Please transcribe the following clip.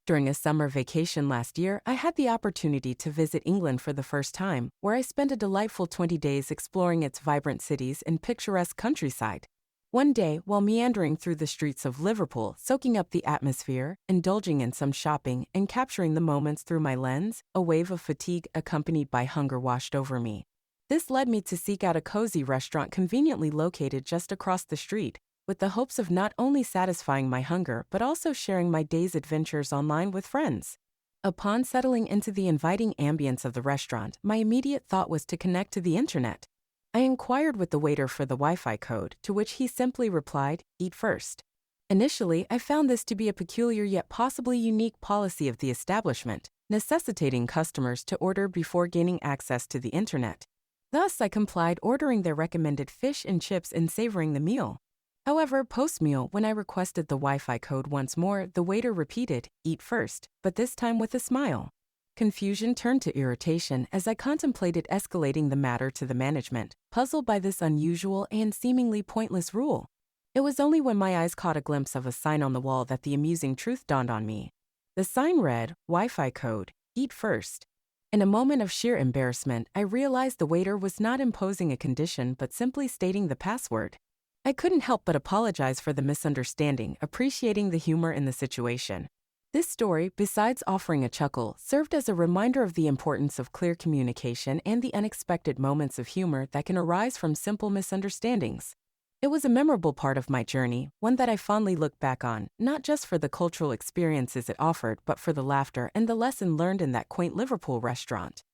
During a summer vacation last year, I had the opportunity to visit England for the first time, where I spent a delightful 20 days exploring its vibrant cities and picturesque countryside. One day, while meandering through the streets of Liverpool, soaking up the atmosphere, indulging in some shopping, and capturing the moments through my lens, a wave of fatigue accompanied by hunger washed over me. This led me to seek out a cozy restaurant conveniently located just across the street, with the hopes of not only satisfying my hunger but also sharing my day's adventures online with friends. Upon settling into the inviting ambience of the restaurant, my immediate thought was to connect to the internet. I inquired with the waiter for the Wi-Fi code, to which he simply replied, "Eat first." Initially, I found this to be a peculiar yet possibly unique policy of the establishment, necessitating customers to order before gaining access to the internet. Thus, I complied, ordering their recommended fish and chips and savoring the meal. However, post-meal, when I requested the Wi-Fi code once more, the waiter repeated, "Eat first," but this time with a smile. Confusion turned to irritation as I contemplated escalating the matter to the management, puzzled by this unusual and seemingly pointless rule. It was only when my eyes caught a glimpse of a sign on the wall that the amusing truth dawned on me. The sign read, "Wi-Fi code, eat first." In a moment of sheer embarrassment, I realized the waiter was not imposing a condition but simply stating the password. I couldn't help but apologize for the misunderstanding, appreciating the humor in the situation. This story, besides offering a chuckle, served as a reminder of the importance of clear communication and the unexpected moments of humor that can arise from simple misunderstandings. It was a memorable part of my journey, one that I fondly look back on, not just for the cultural experiences it offered, but for the laughter and the lesson learned in that quaint Liverpool restaurant.